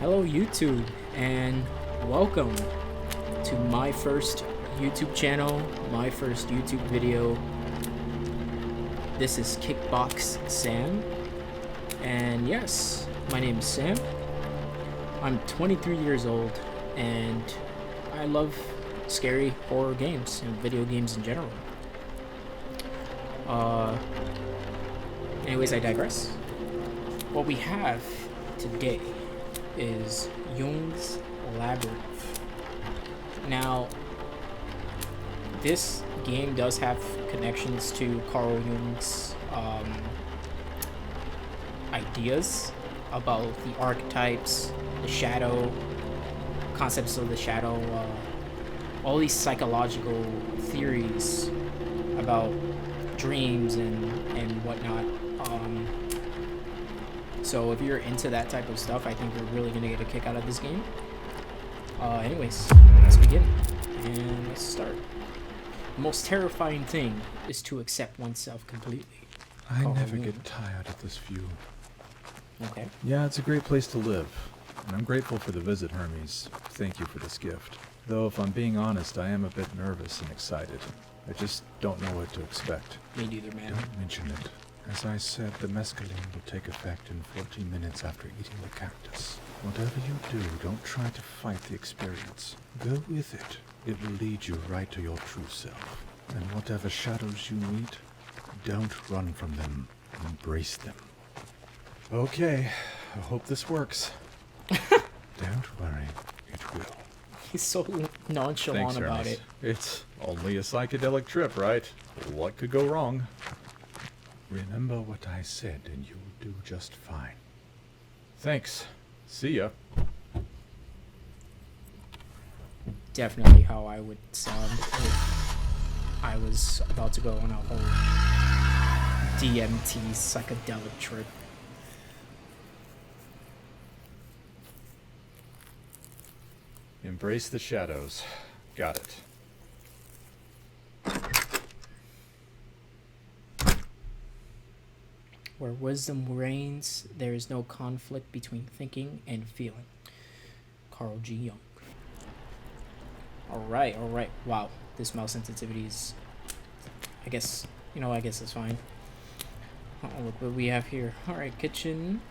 Hello YouTube, and welcome to my first YouTube channel, my first YouTube video. This is Kickbox Sam, and yes, my name is Sam. I'm 23 years old, and I love scary horror games and video games in general. Anyways, I digress. What we have today is Jung's Labyrinth. Now, this game does have connections to Carl Jung's ideas about the archetypes, the shadow, concepts of the shadow, all these psychological theories about dreams and whatnot. So if you're into that type of stuff, I think you're really gonna get a kick out of this game. Anyways, let's begin and let's start. The most terrifying thing is to accept oneself completely. I never get tired of this view. Okay. Yeah, it's a great place to live, and I'm grateful for the visit, Hermes. Thank you for this gift. Though, if I'm being honest, I am a bit nervous and excited. I just don't know what to expect. Me neither, man. Don't mention it. As I said, the mescaline will take effect in 14 minutes after eating the cactus. Whatever you do, don't try to fight the experience. Go with it. It will lead you right to your true self. And whatever shadows you meet, don't run from them. Embrace them. Okay, I hope this works. Don't worry, it will. He's so nonchalant about it. It's only a psychedelic trip, right? What could go wrong? Remember what I said, and you'll do just fine. Thanks. See ya. Definitely how I would sound if I was about to go on a whole DMT psychedelic trip. Embrace the shadows. Got it. Where wisdom reigns, there is no conflict between thinking and feeling. Carl G. Jung. Alright. Wow, this mouse sensitivity is... I guess it's fine. Oh, look what we have here. Alright, kitchen.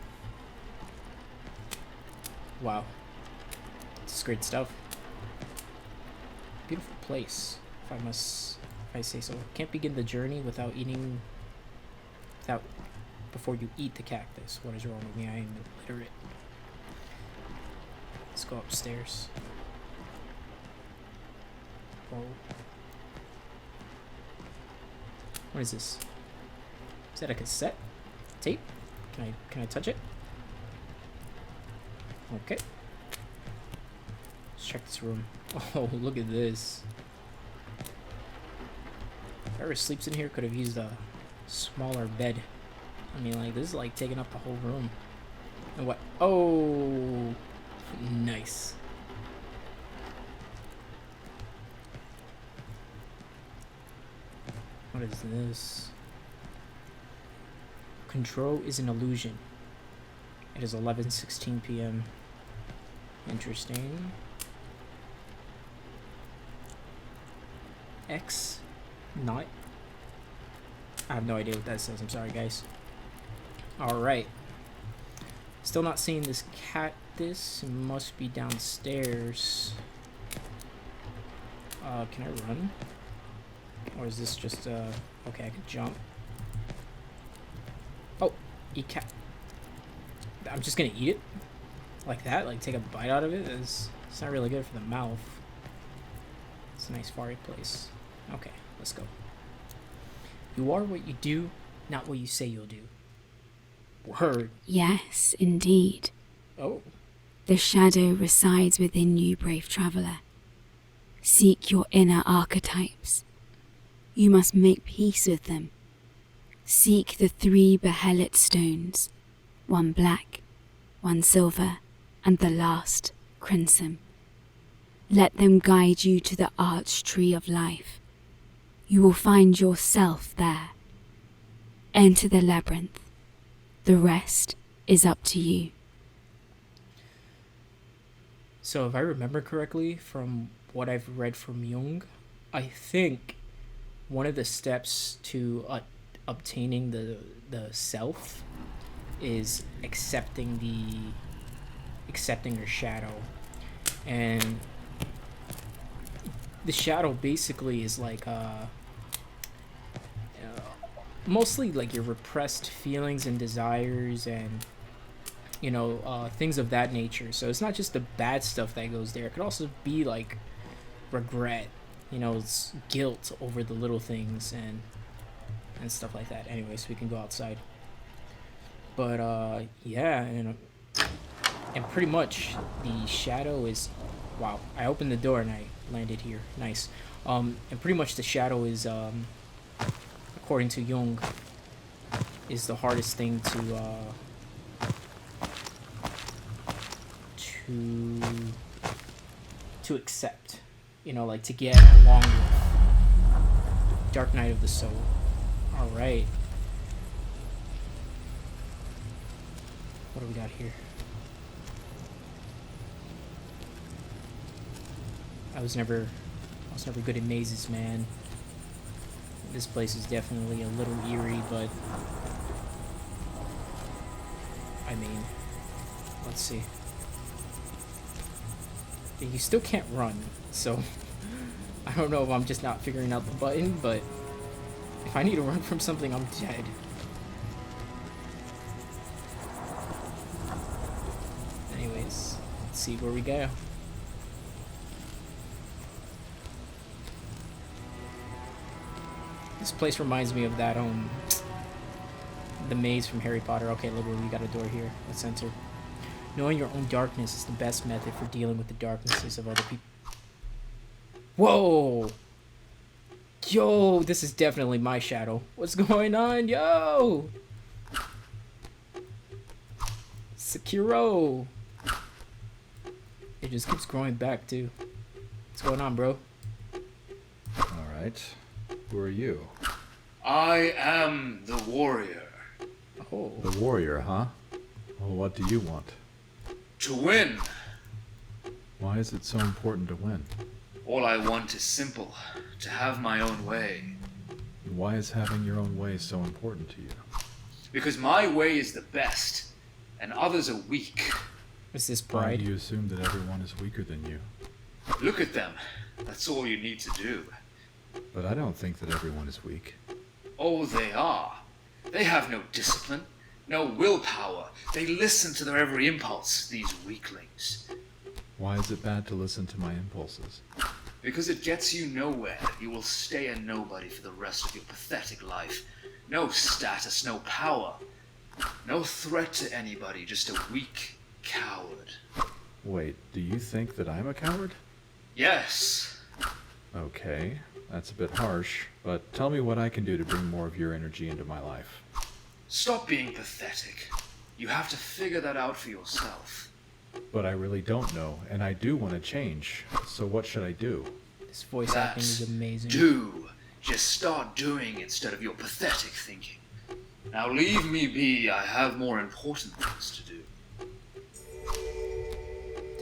Wow. This is great stuff. Beautiful place, if I say so. Can't begin the journey without before you eat the cactus. What is wrong with me? I am illiterate. Let's go upstairs. Whoa. What is this? Is that a cassette tape? Can I touch it? Okay. Let's check this room. Oh, look at this. Whoever sleeps in here could have used a smaller bed. I mean, like, this is like taking up the whole room. And what? Oh, nice. What is this? Control is an illusion. It is 11:16 p.m. Interesting. X, not. I have no idea what that says. I'm sorry, guys. Alright. Still not seeing this cactus. It must be downstairs. Can I run? Or is this just, okay, I can jump. Oh, eat cat. I'm just gonna eat it? Like that? Like take a bite out of it? It's not really good for the mouth. It's a nice fiery place. Okay, let's go. You are what you do, not what you say you'll do. Word. Yes, indeed. Oh. The shadow resides within you, brave traveler. Seek your inner archetypes. You must make peace with them. Seek the 3 behelit stones, one black, one silver, and the last crimson. Let them guide you to the arch tree of life. You will find yourself there. Enter the labyrinth. The rest is up to you. So if I remember correctly from what I've read from Jung, I think one of the steps to obtaining the self is accepting your shadow. And the shadow basically is like mostly like your repressed feelings and desires, and things of that nature. So it's not just the bad stuff that goes there. It could also be like regret, it's guilt over the little things and stuff like that. Anyways, we can go outside. But yeah, and pretty much the shadow is, wow, I opened the door and I landed here. Nice. And pretty much the shadow is, according to Jung, is the hardest thing to accept, like to get along with. Dark Night of the Soul. All right. What do we got here? I was never good at mazes, man. This place is definitely a little eerie, but I mean, let's see. You still can't run, so I don't know if I'm just not figuring out the button, but if I need to run from something, I'm dead. Anyways, let's see where we go. This place reminds me of that the maze from Harry Potter. Okay, look, we got a door here. Let's enter. Knowing your own darkness is the best method for dealing with the darknesses of other people. Whoa! Yo, this is definitely my shadow. What's going on, yo? Sekiro. It just keeps growing back, too. What's going on, bro? Alright. Who are you? I am the warrior. Oh. The warrior, huh? Well, what do you want? To win. Why is it so important to win? All I want is simple. To have my own way. Why is having your own way so important to you? Because my way is the best, and others are weak. Is this Why pride? do you assume that everyone is weaker than you? Look at them. That's all you need to do. But I don't think that everyone is weak. Oh, they are. They have no discipline, no willpower. They listen to their every impulse, these weaklings. Why is it bad to listen to my impulses? Because it gets you nowhere. You will stay a nobody for the rest of your pathetic life. No status, no power. No threat to anybody, just a weak coward. Wait, do you think that I'm a coward? Yes. Okay, that's a bit harsh, but tell me what I can do to bring more of your energy into my life. Stop being pathetic. You have to figure that out for yourself. But I really don't know, and I do want to change, so what should I do? This voice acting is amazing. Do. Just start doing instead of your pathetic thinking. Now leave me be. I have more important things to do.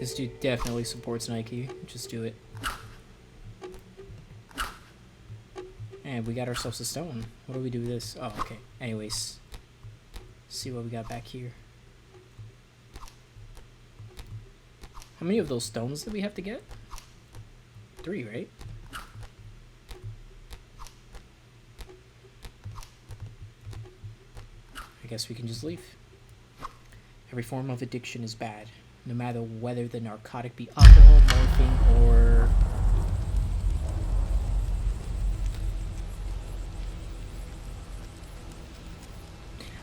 This dude definitely supports Nike. Just do it. And we got ourselves a stone. What do we do with this? Oh, okay. Anyways. See what we got back here. How many of those stones did we have to get? 3, right? I guess we can just leave. Every form of addiction is bad, no matter whether the narcotic be alcohol, morphine, or...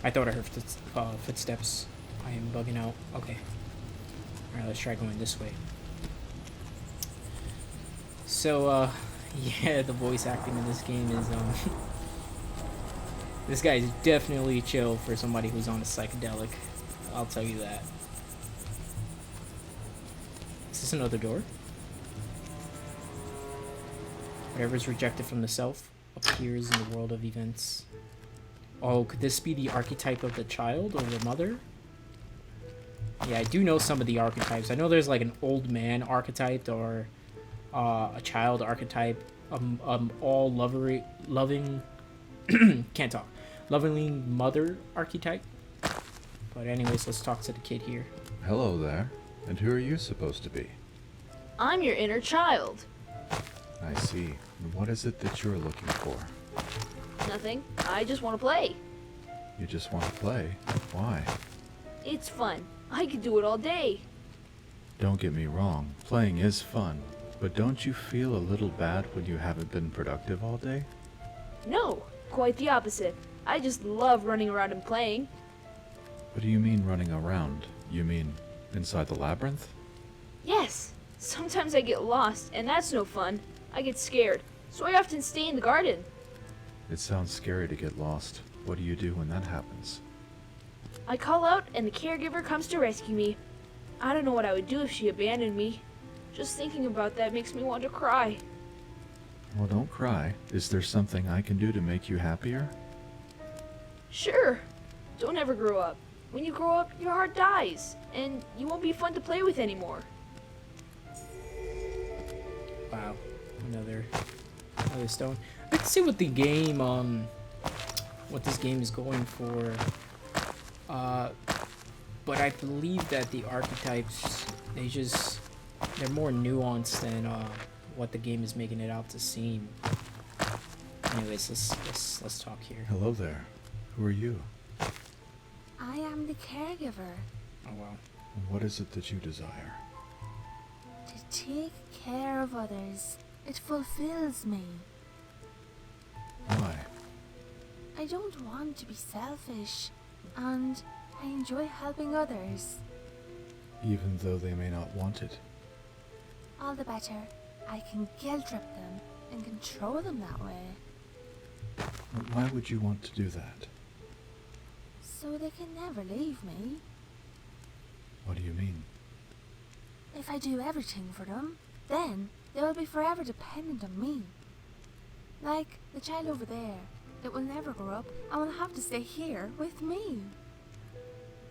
I thought I heard footsteps. I am bugging out. Okay. Alright, let's try going this way. So, yeah, the voice acting in this game is, this guy is definitely chill for somebody who's on a psychedelic. I'll tell you that. Is this another door? Whatever is rejected from the self appears in the world of events. Oh, could this be the archetype of the child or the mother? Yeah, I do know some of the archetypes. I know there's like an old man archetype or a child archetype, all loving, can't talk, lovingly mother archetype. But anyways, let's talk to the kid here. Hello there. And who are you supposed to be? I'm your inner child. I see. And what is it that you're looking for? Nothing. I just want to play. You just want to play? Why? It's fun. I could do it all day. Don't get me wrong, playing is fun. But don't you feel a little bad when you haven't been productive all day? No, quite the opposite. I just love running around and playing. What do you mean running around? You mean inside the labyrinth? Yes. Sometimes I get lost, and that's no fun. I get scared, so I often stay in the garden. It sounds scary to get lost. What do you do when that happens? I call out, and the caregiver comes to rescue me. I don't know what I would do if she abandoned me. Just thinking about that makes me want to cry. Well, don't cry. Is there something I can do to make you happier? Sure. Don't ever grow up. When you grow up, your heart dies, and you won't be fun to play with anymore. Wow, another stone. I can see what the game, what this game is going for. But I believe that the archetypes, they're more nuanced than what the game is making it out to seem. Anyways, let's talk here. Hello there. Who are you? I am the caregiver. Oh wow. What is it that you desire? To take care of others. It fulfills me. Why? I don't want to be selfish, and I enjoy helping others. Even though they may not want it. All the better. I can guilt trip them and control them that way. But why would you want to do that? So they can never leave me. What do you mean? If I do everything for them, then they will be forever dependent on me. Like the child over there. It will never grow up and will have to stay here with me.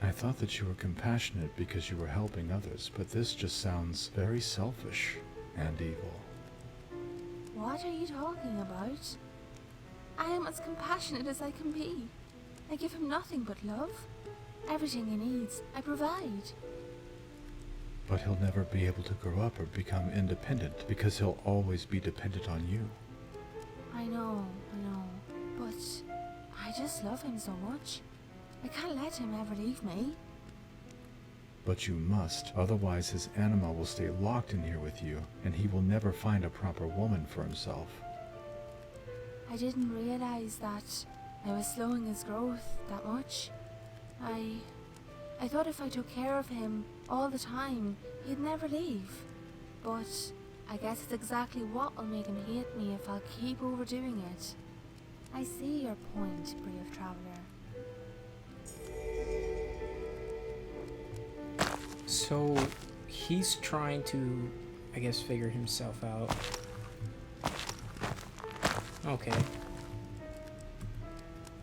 I thought that you were compassionate because you were helping others, but this just sounds very selfish and evil. What are you talking about? I am as compassionate as I can be. I give him nothing but love. Everything he needs, I provide. But he'll never be able to grow up or become independent because he'll always be dependent on you. I know, but I just love him so much. I can't let him ever leave me. But you must, otherwise his anima will stay locked in here with you, and he will never find a proper woman for himself. I didn't realize that I was slowing his growth that much. I thought if I took care of him all the time, he'd never leave. But I guess it's exactly what will make him hate me if I'll keep overdoing it. I see your point, brave traveler. So he's trying to, I guess, figure himself out. Okay.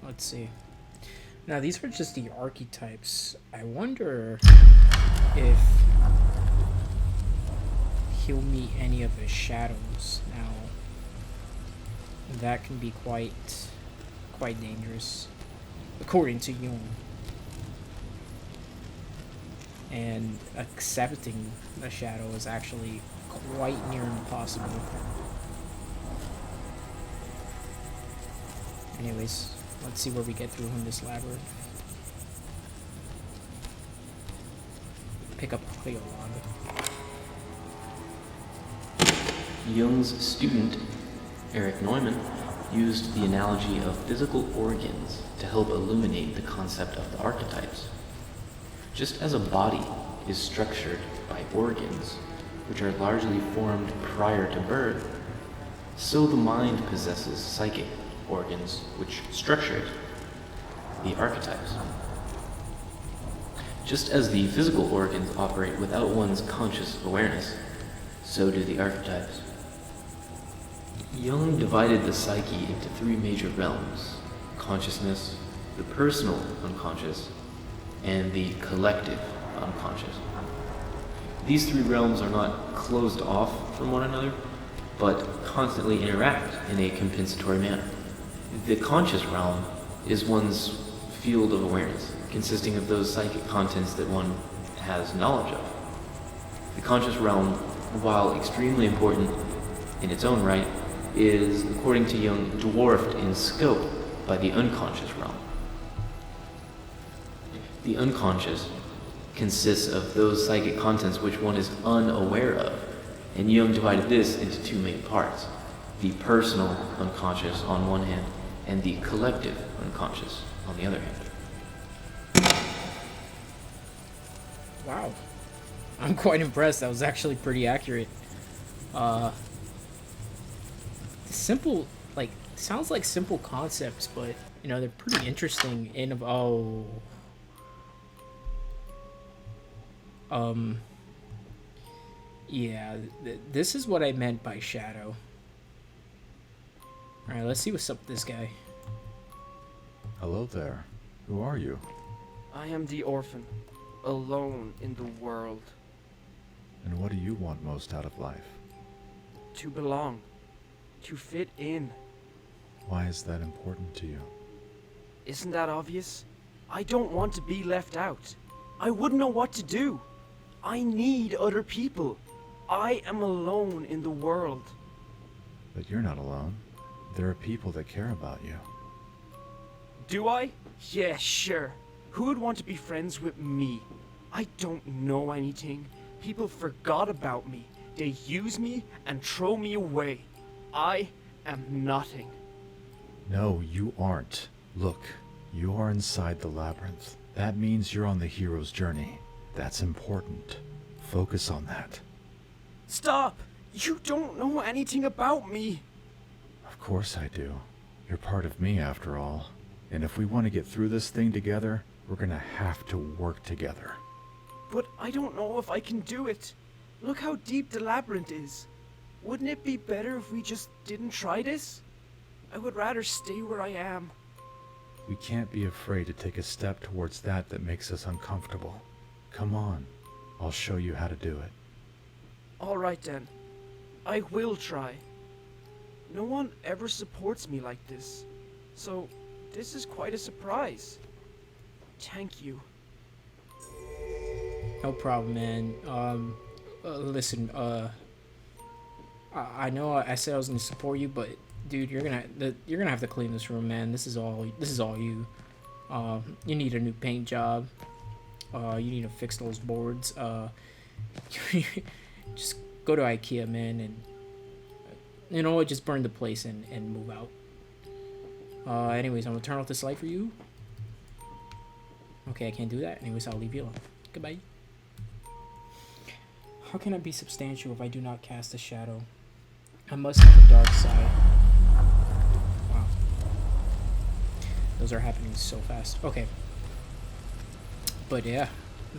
Let's see. Now these were just the archetypes. I wonder if he'll meet any of his shadows. Now that can be quite dangerous, according to Jung. And accepting a shadow is actually quite near impossible. Anyways, let's see where we get through in this labyrinth. Pick up audio log. Jung's student, Erich Neumann, used the analogy of physical organs to help illuminate the concept of the archetypes. Just as a body is structured by organs, which are largely formed prior to birth, so the mind possesses psychic organs which structure it, the archetypes. Just as the physical organs operate without one's conscious awareness, so do the archetypes. Jung divided the psyche into three major realms: consciousness, the personal unconscious, and the collective unconscious. These three realms are not closed off from one another, but constantly interact in a compensatory manner. The conscious realm is one's field of awareness, consisting of those psychic contents that one has knowledge of. The conscious realm, while extremely important in its own right, is, according to Jung, dwarfed in scope by the unconscious realm. The unconscious consists of those psychic contents which one is unaware of, and Jung divided this into two main parts: the personal unconscious on one hand, and the collective unconscious on the other hand. Wow. I'm quite impressed. That was actually pretty accurate. Simple, like, sounds like simple concepts, but, you know, they're pretty interesting in, yeah, this is what I meant by shadow. Alright, let's see what's up with this guy. Hello there. Who are you? I am the orphan, alone in the world. And what do you want most out of life? To belong. To fit in. Why is that important to you? Isn't that obvious? I don't want to be left out. I wouldn't know what to do. I need other people. I am alone in the world. But you're not alone. There are people that care about you. Do I? Yeah, sure. Who would want to be friends with me? I don't know anything. People forgot about me. They use me and throw me away. I am nothing. No, you aren't. Look, you are inside the labyrinth. That means you're on the hero's journey. That's important. Focus on that. Stop! You don't know anything about me. Of course I do. You're part of me after all. And if we want to get through this thing together, we're gonna have to work together. But I don't know if I can do it. Look how deep the labyrinth is. Wouldn't it be better if we just didn't try this? I would rather stay where I am. We can't be afraid to take a step towards that makes us uncomfortable. Come on, I'll show you how to do it. Alright then. I will try. No one ever supports me like this. So, this is quite a surprise. Thank you. No problem, man. Listen, I know I said I was gonna support you, but dude, you're gonna have to clean this room, man. This is all you. You need a new paint job. You need to fix those boards. Just go to IKEA, man, and you know what? Just burn the place and move out. Anyways, I'm gonna turn off this light for you. Okay, I can't do that. Anyways, I'll leave you alone. Goodbye. How can I be substantial if I do not cast a shadow? I must have a dark side. Wow. Those are happening so fast. Okay. But yeah,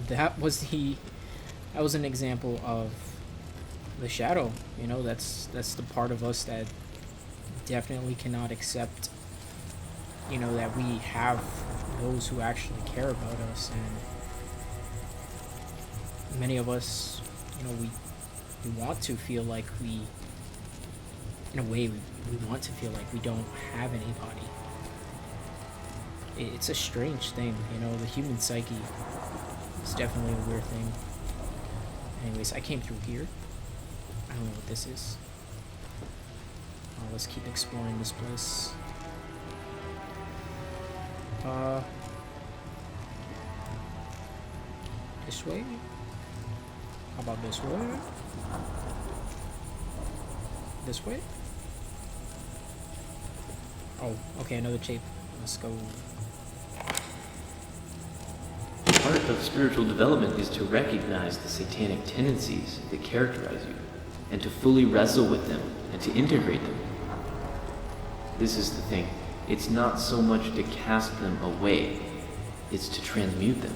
that was an example of the shadow. You know, that's the part of us that definitely cannot accept, you know, that we have those who actually care about us. And many of us, you know, we want to feel like we, in a way, we want to feel like we don't have anybody. It's a strange thing, you know, the human psyche is definitely a weird thing. Anyways, I came through here. I don't know what this is. Let's keep exploring this place. This way? How about this way? This way? Oh, okay, another tape. Let's go. Part of spiritual development is to recognize the satanic tendencies that characterize you, and to fully wrestle with them, and to integrate them. This is the thing. It's not so much to cast them away, it's to transmute them.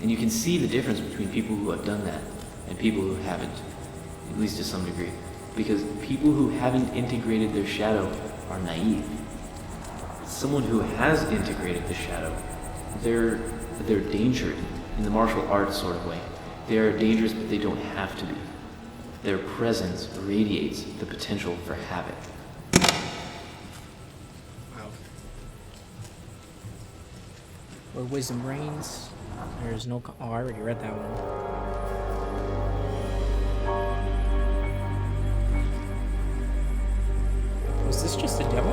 And you can see the difference between people who have done that and people who haven't, at least to some degree. Because people who haven't integrated their shadow are naive. Someone who has integrated the shadow, they're dangerous in the martial arts sort of way. They are dangerous, but they don't have to be. Their presence radiates the potential for havoc. Wow. Where wisdom reigns, there is no... Oh, I already read that one. Was this just a demo?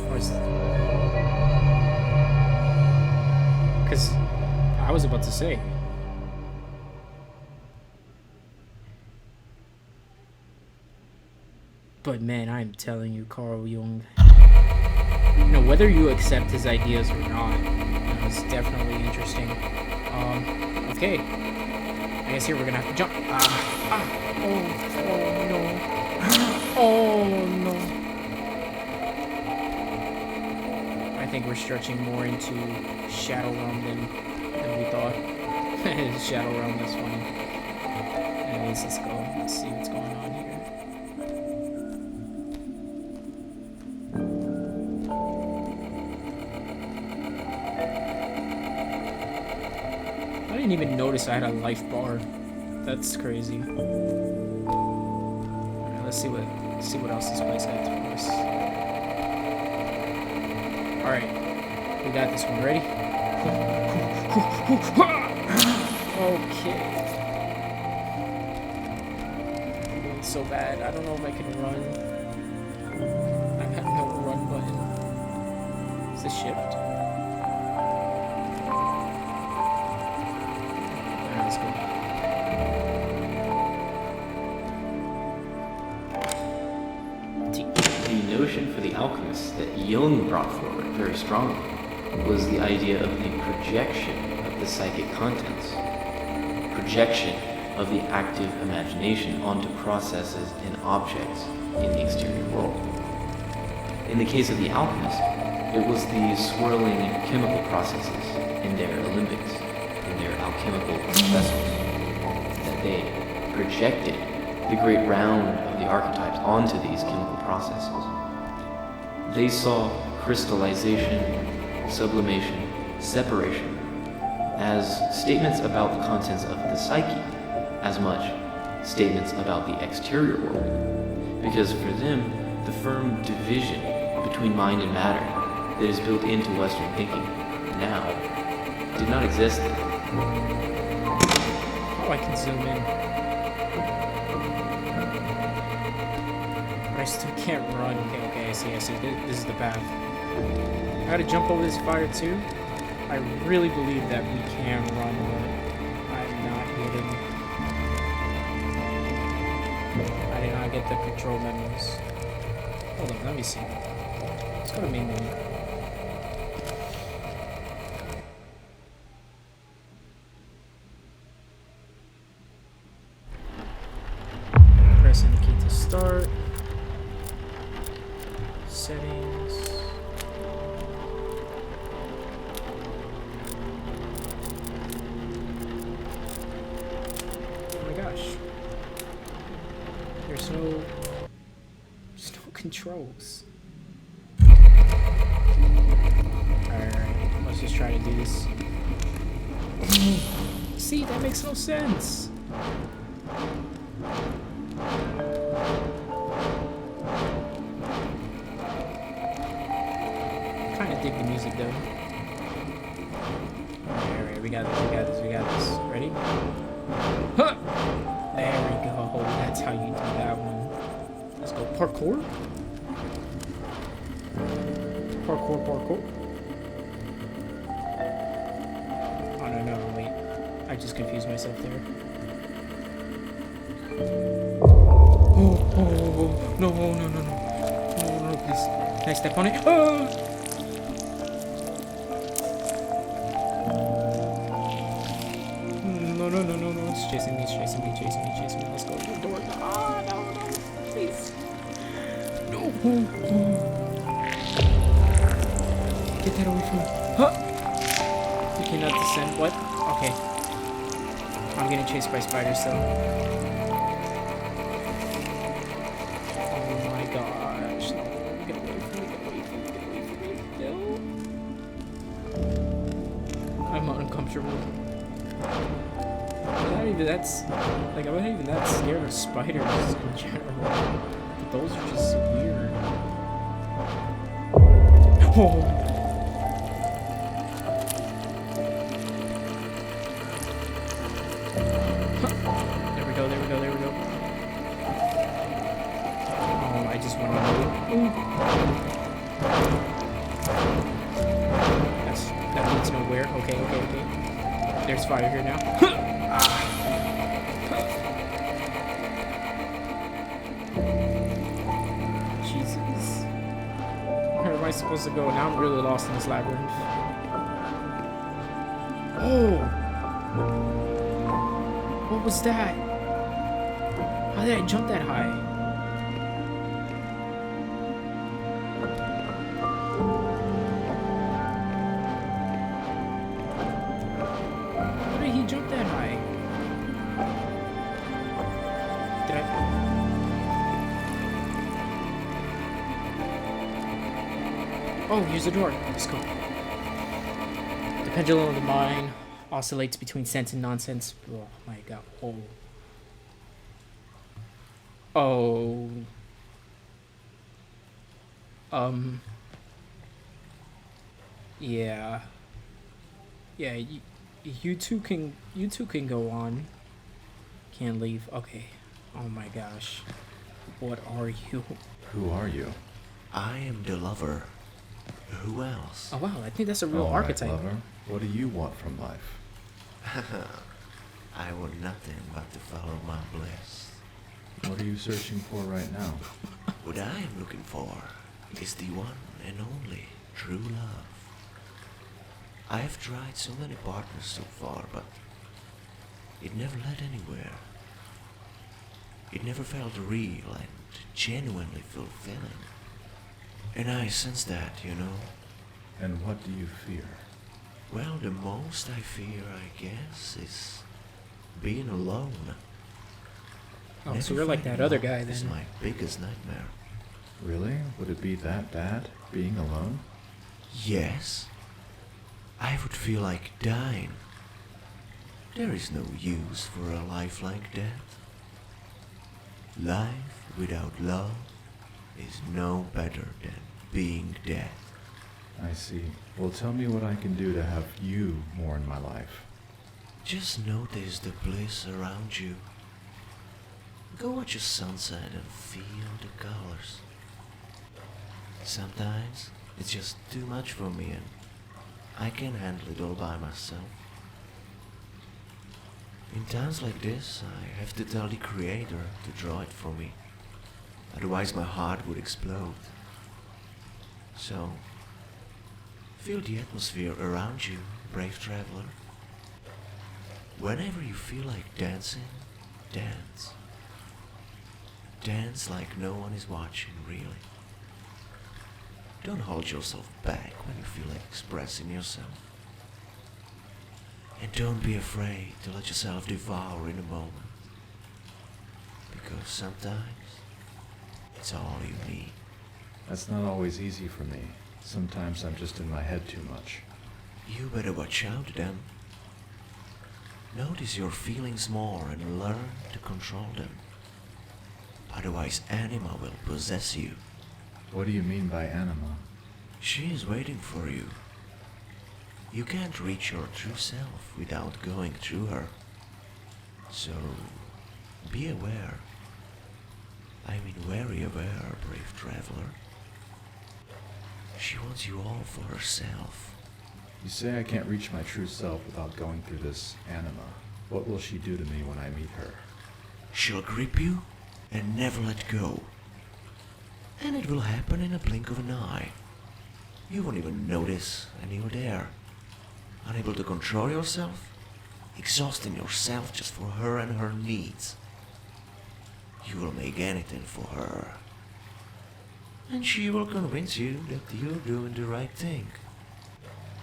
Or is that... Because I was about to say... But man, I'm telling you, Carl Jung, you know, whether you accept his ideas or not, you know, it's definitely interesting. Okay. I guess here we're gonna have to jump. Oh no. I think we're stretching more into Shadow Realm than we thought. Shadow Realm, that's funny. Anyways, let's go. Let's see what's going on here. I didn't even notice I had a life bar. That's crazy. Alright, let's see what else this place has for us. Alright, we got this one. Ready? Okay. I'm doing so bad. I don't know if I can run. I have no run button. Is this shift? Let's go. The notion for the alchemists that Jung brought forward very strongly was the idea of the projection of the psychic contents, projection of the active imagination onto processes and objects in the exterior world. In the case of the alchemists, it was the swirling chemical processes in their alembics, in their alchemical vessels, that they projected the great round of the archetypes onto these chemical processes. They saw crystallization, sublimation, separation as statements about the contents of the psyche, as much statements about the exterior world, because for them, the firm division between mind and matter that is built into Western thinking now did not exist then. Oh, I can zoom in. But I still can't run. Okay, I see. This is the path. I gotta jump over this fire too. I really believe that we can run, but I'm not getting... I did not get the control memos. Hold on, let me see. Let's go to main menu. Press indicate to start. Settings. Oh my gosh. There's no controls. Alright, let's just try to do this. See, that makes no sense. Kinda dig the music though. Alright, we got this. Ready? Huh! There we go. That's how you do that one. Let's go parkour. Parkour. Oh no, wait. I just confused myself there. Oh, no, please. Can I step on it? Oh! No, it's chasing me. Let's go to the door. Ah, no, please. No. Get that away from me. Huh! You cannot descend. What? Okay. I'm getting chased by spiders still. Oh my gosh. comfortable. I'm not even that scared of spiders in general. But those are just weird. Oh. There we go. Oh, I just went on that leads nowhere. Okay. There's fire here now. Jesus. Where am I supposed to go? Now I'm really lost in this labyrinth. Oh! What was that? How did I jump that high? How did he jump that high? Did I? Oh, here's the door. Let's go. The pendulum of the mind oscillates between sense and nonsense. Oh my god. Oh. Yeah. Yeah, you two can go on. Can't leave. Okay. Oh my gosh. What are you? Who are you? I am the lover. Who else? Oh wow, I think that's a real All right, archetype. lover. What do you want from life? I want nothing but to follow my bliss. What are you searching for right now? What I am looking for is the one and only true love. I have tried so many partners so far, but it never led anywhere. It never felt real and genuinely fulfilling. And I sense that, you know. And what do you fear? Well, the most I fear, I guess, is being alone. Oh, so you're like that other guy It's then. my biggest nightmare. Really? Would it be that bad, being alone? Yes. I would feel like dying. There is no use for a life like that. Life without love is no better than being dead. I see. Well, tell me what I can do to have you more in my life. Just notice the bliss around you. Go watch a sunset and feel the colors. Sometimes it's just too much for me and I can't handle it all by myself. In times like this, I have to tell the Creator to draw it for me. Otherwise my heart would explode. So, feel the atmosphere around you, brave traveler. Whenever you feel like dancing, dance. Dance like no one is watching, really. Don't hold yourself back when you feel like expressing yourself. And don't be afraid to let yourself devour in a moment. Because sometimes, it's all you need. That's not always easy for me. Sometimes I'm just in my head too much. You better watch out then. Notice your feelings more and learn to control them. Otherwise Anima will possess you. What do you mean by anima? She is waiting for you. You can't reach your true self without going through her. So, be aware. I mean very aware, brave traveler. She wants you all for herself. You say I can't reach my true self without going through this anima. What will she do to me when I meet her? She'll grip you and never let go. And it will happen in a blink of an eye. You won't even notice, and you're there. Unable to control yourself, exhausting yourself just for her and her needs. You will make anything for her. And she will convince you that you're doing the right thing.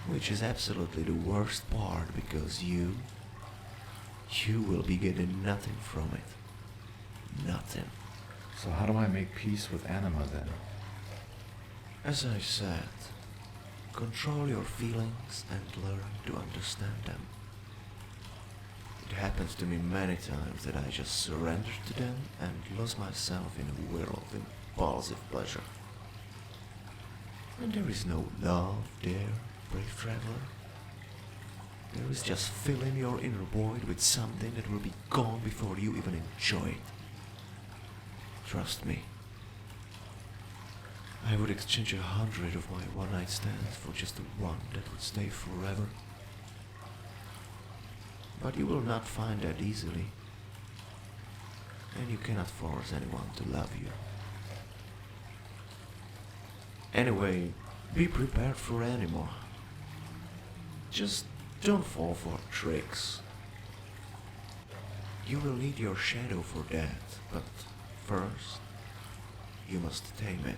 Which is absolutely the worst part, because you will be getting nothing from it. Nothing. So how do I make peace with anima then? As I said, control your feelings and learn to understand them. It happens to me many times that I just surrendered to them and lost myself in a whirl of impulsive pleasure. And there is no love there, brave traveler. There is just filling your inner void with something that will be gone before you even enjoy it. Trust me. I would exchange 100 of my one-night stands for just the one that would stay forever. But you will not find that easily. And you cannot force anyone to love you. Anyway, be prepared for anymore. Just don't fall for tricks. You will need your shadow for that, but first, you must tame it.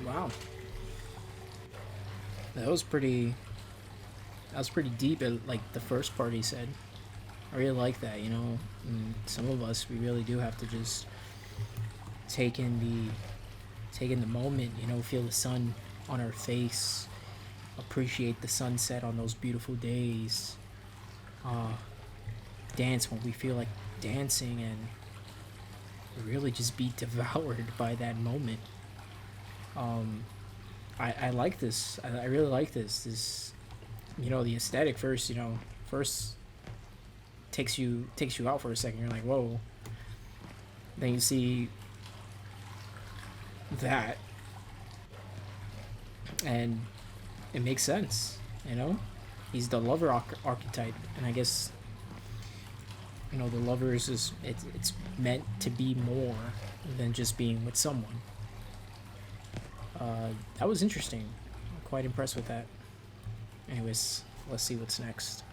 Wow. That was pretty deep, like the first part he said. I really like that, you know. And some of us, we really do have to just take in the moment, you know, feel the sun on our face, appreciate the sunset on those beautiful days, dance when we feel like dancing, and really just be devoured by that moment. I like this. I really like this, you know, the aesthetic first takes you out for a second. You're like, whoa. Then you see that, and it makes sense, you know. He's the lover archetype, and I guess, you know, the lover is it's meant to be more than just being with someone. That was interesting. I'm quite impressed with that. Anyways, let's see what's next.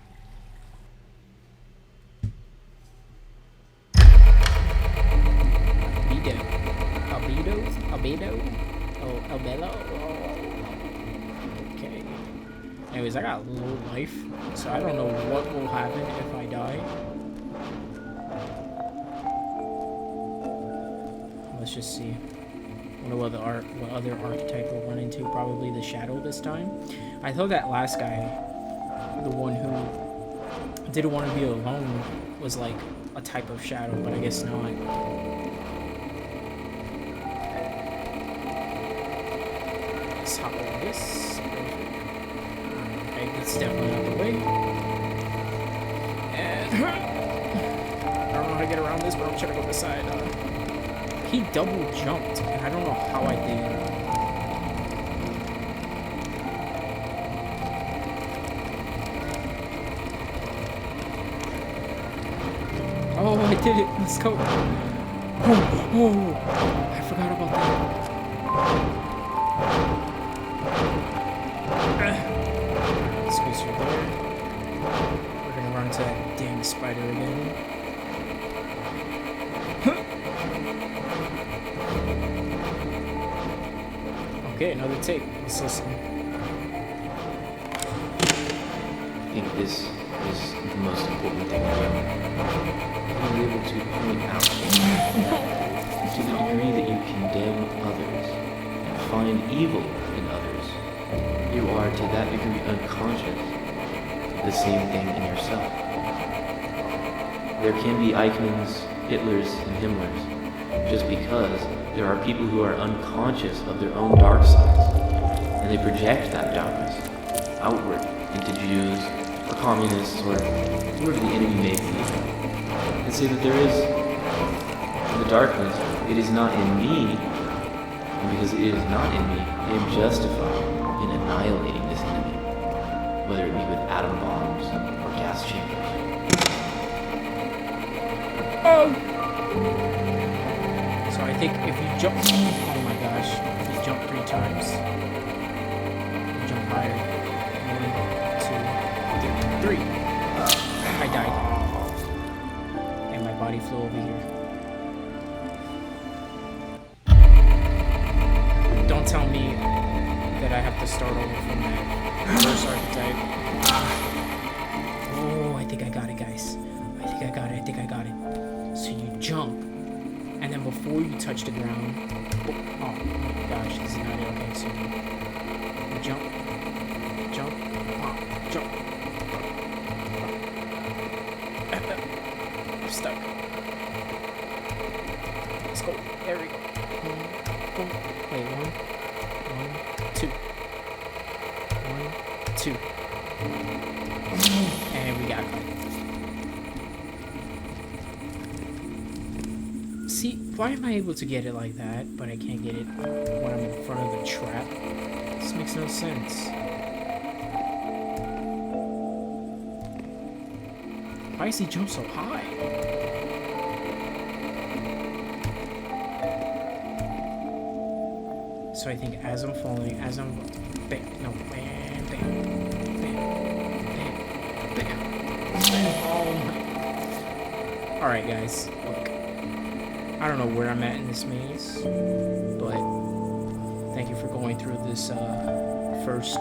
Albedo? Okay. Anyways, I got low life, so I don't know what will happen if I die. Let's just see. Wonder what other archetype we'll run into. Probably the shadow this time. I thought that last guy, the one who didn't want to be alone, was like a type of shadow, but I guess not. Let's hop over this. Okay, that's definitely out the way. And I don't know how to get around this, but I'm trying to go this side. He double jumped, and I don't know how I did it. Oh, I did it. Let's go. Oh, I forgot about that. Squeeze through there. We're gonna run into that dang spider again. Okay, another take. Let's listen. I think this is the most important thing to be able to point out to the degree that you condemn others and find evil in others, you are to that degree unconscious of the same thing in yourself. There can be Eichmanns, Hitlers, and Himmlers just because there are people who are unconscious of their own dark sides, and they project that darkness outward into Jews or communists or whoever the enemy may be, and say that there is the darkness, it is not in me, and because it is not in me, I am justified in annihilating this enemy, whether it be with atom bombs or gas chambers. So I think if you jump, oh my gosh, if you jump 3 times, you jump higher. 1, 2, 3. I died, and my body flew over here. Don't tell me that I have to start over from that first archetype. Oh, I think I got it, guys. I think I got it. So you jump. And then before you touch the ground, oh my gosh, this is not it. Okay, so you jump, 2. And we got caught. See, why am I able to get it like that, but I can't get it when I'm in front of the trap? This makes no sense. Why does he jump so high? So I think as I'm falling, as I'm bam, no, bam, bam, bam, bam, bam, bam. Oh my. Alright guys, look. I don't know where I'm at in this maze, but thank you for going through this first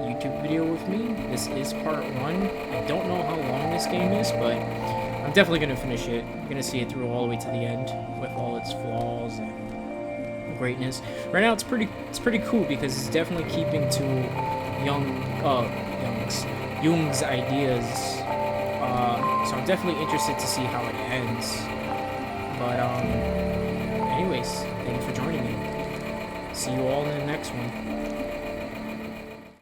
YouTube video with me. This is part 1. I don't know how long this game is, but I'm definitely going to finish it. I'm going to see it through all the way to the end with all its flaws and greatness. Right now it's pretty cool because it's definitely keeping to Jung's ideas. So I'm definitely interested to see how it ends. But anyways, thank you for joining me. See you all in the next one.